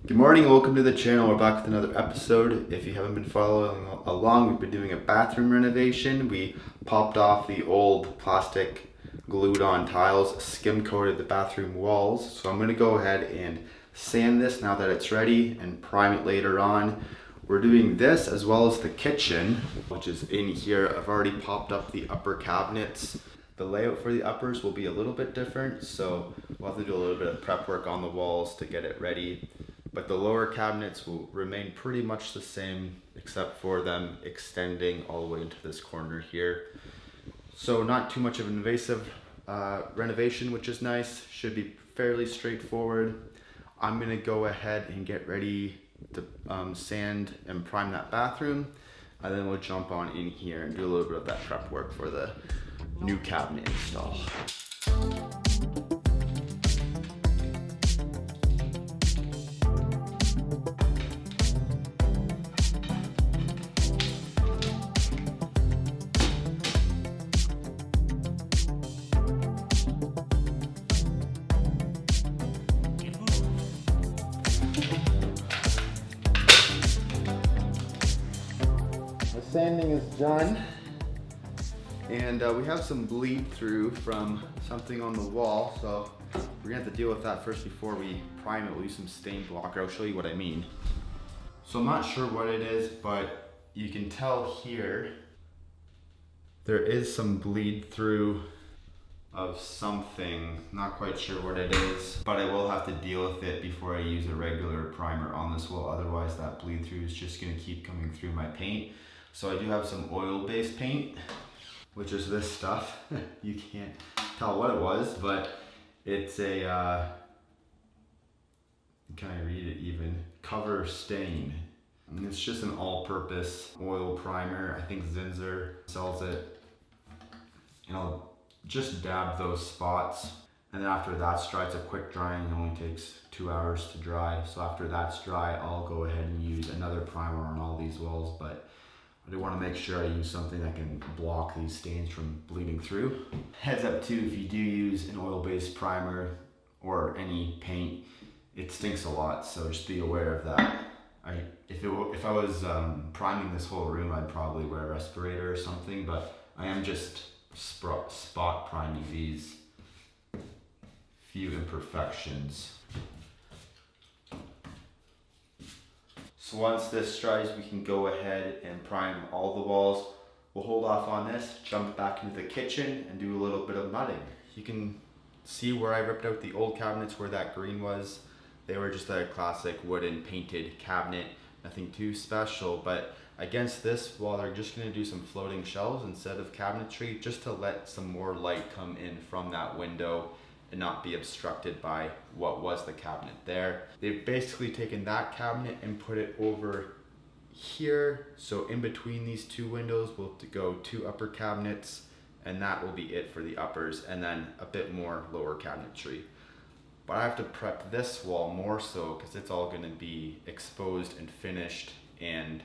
Good morning, welcome to the channel. We're back with another episode. If you haven't been following along, we've been doing a bathroom renovation. We popped off the old plastic glued on tiles, skim coated the bathroom walls. So I'm gonna go ahead and sand this now that it's ready and prime it later on. We're doing this as well as the kitchen, which is in here. I've already popped up the upper cabinets. The layout for the uppers will be a little bit different, so we'll have to do a little bit of prep work on the walls to get it ready. But the lower cabinets will remain pretty much the same, except for them extending all the way into this corner here. So not too much of an invasive renovation, which is nice. Should be fairly straightforward. I'm gonna go ahead and get ready to sand and prime that bathroom, and then we'll jump on in here and do a little bit of that prep work for the new cabinet install. Sanding is done, and we have some bleed through from something on the wall, so we're gonna have to deal with that first before we prime it. We'll use some stain blocker. I'll show you what I mean. So I'm not sure what it is, but you can tell here there is some bleed through of something. Not quite sure what it is, but I will have to deal with it before I use a regular primer on this wall. Otherwise that bleed through is just gonna keep coming through my paint. So I do have some oil-based paint, which is this stuff. You can't tell what it was, but it's a, can I read it even? Cover Stain. And it's just an all-purpose oil primer. I think Zinsser sells it. And I'll just dab those spots. And then after that's dry, it's a quick drying. It only takes 2 hours to dry. So after that's dry, I'll go ahead and use another primer on all these walls. But I do want to make sure I use something that can block these stains from bleeding through. Heads up too, if you do use an oil-based primer or any paint, it stinks a lot, so just be aware of that. If I was priming this whole room, I'd probably wear a respirator or something, but I am just spot priming these few imperfections. So once this dries, we can go ahead and prime all the walls. We'll hold off on this, jump back into the kitchen and do a little bit of mudding. You can see where I ripped out the old cabinets where that green was. They were just a classic wooden painted cabinet, nothing too special, but against this wall, they're just gonna do some floating shelves instead of cabinetry, just to let some more light come in from that window and not be obstructed by what was the cabinet there. They've basically taken that cabinet and put it over here. So in between these two windows, we'll go 2 upper cabinets, and that will be it for the uppers, and then a bit more lower cabinetry. But I have to prep this wall more so because it's all gonna be exposed and finished, and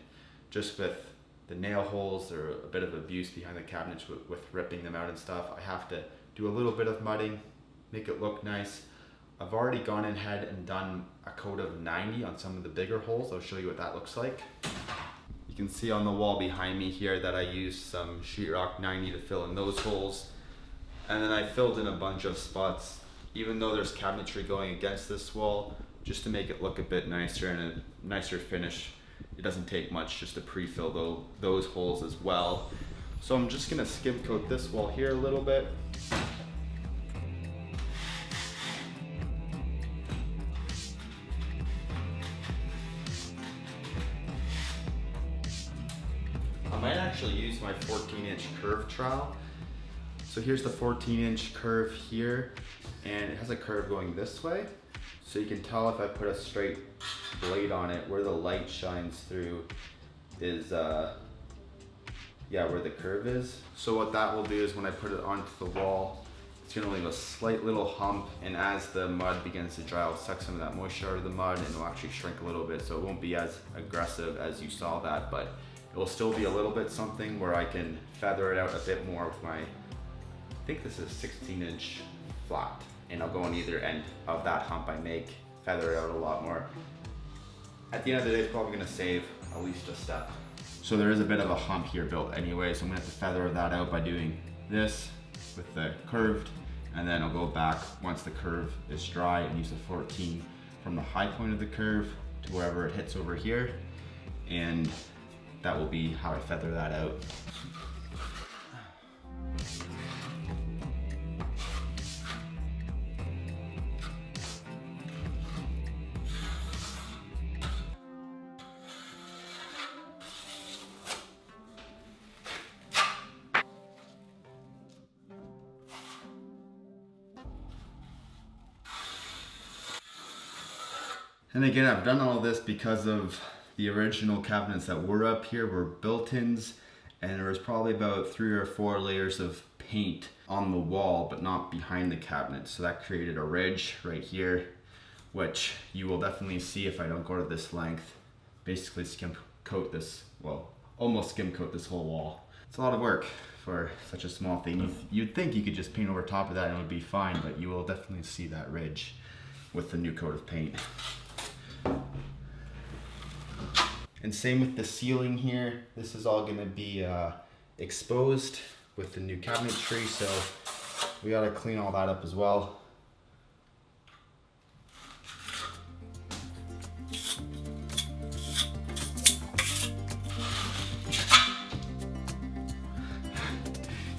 just with the nail holes, there are a bit of abuse behind the cabinets with ripping them out and stuff. I have to do a little bit of mudding, make it look nice. I've already gone ahead and done a coat of 90 on some of the bigger holes. I'll show you what that looks like. You can see on the wall behind me here that I used some sheetrock 90 to fill in those holes. And then I filled in a bunch of spots, even though there's cabinetry going against this wall, just to make it look a bit nicer and a nicer finish. It doesn't take much just to pre-fill those holes as well. So I'm just gonna skim coat this wall here a little bit. I might actually use my 14-inch curve trowel. So here's the 14-inch curve here, and it has a curve going this way. So you can tell if I put a straight blade on it, where the light shines through is, yeah, where the curve is. So what that will do is when I put it onto the wall, it's gonna leave a slight little hump, and as the mud begins to dry, I'll suck some of that moisture out of the mud and it'll actually shrink a little bit, so it won't be as aggressive as you saw that, but it will still be a little bit something where I can feather it out a bit more with my, I think this is 16-inch flat, and I'll go on either end of that hump I make, feather it out a lot more. at the end of the day, it's probably gonna save at least a step. So there is a bit of a hump here built anyway, so I'm gonna have to feather that out by doing this with the curved, and then I'll go back once the curve is dry and use the 14 from the high point of the curve to wherever it hits over here, and that will be how I feather that out. And again, I've done all this because of the original cabinets that were up here were built-ins, and there was probably about 3 or 4 layers of paint on the wall, but not behind the cabinet. So that created a ridge right here, which you will definitely see if I don't go to this length. Basically skim coat this, well, almost skim coat this whole wall. It's a lot of work for such a small thing. You'd think you could just paint over top of that and it would be fine, but you will definitely see that ridge with the new coat of paint. And same with the ceiling here. This is all gonna be exposed with the new cabinetry, so we gotta clean all that up as well.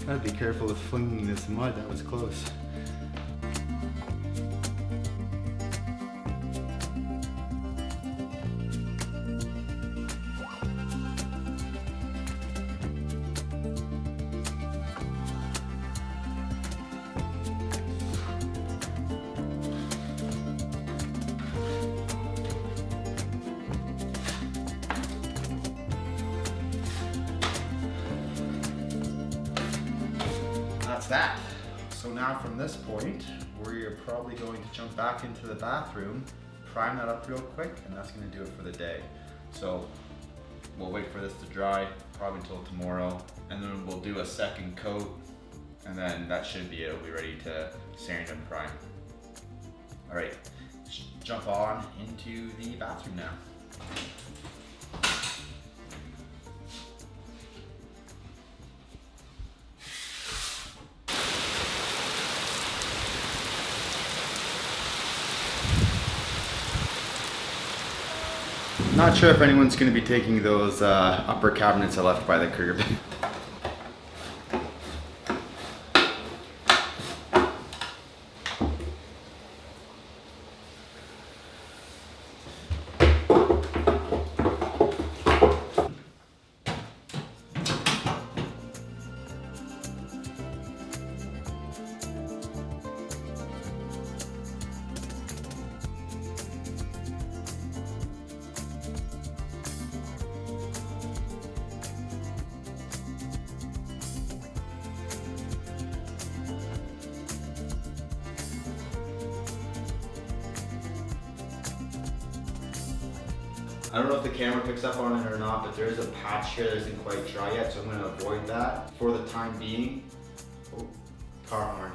Gotta be careful with flinging this mud, that was close. That's that. So now from this point, we're probably going to jump back into the bathroom, prime that up real quick, and that's gonna do it for the day. So we'll wait for this to dry, probably until tomorrow, and then we'll do a second coat, and then that should be it. We'll be ready to sand and prime. All right, let's jump on into the bathroom now. Not sure if anyone's going to be taking those upper cabinets I left by the curb. I don't know if the camera picks up on it or not, but there is a patch here that isn't quite dry yet, so I'm going to avoid that for the time being. Oh, car horn.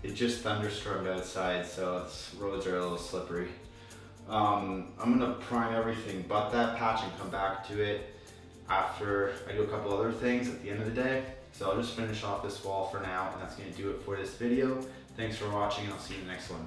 It just thunderstormed outside, so roads are a little slippery. I'm going to prime everything but that patch and come back to it after I do a couple other things at the end of the day. So I'll just finish off this wall for now, and that's going to do it for this video. Thanks for watching, and I'll see you in the next one.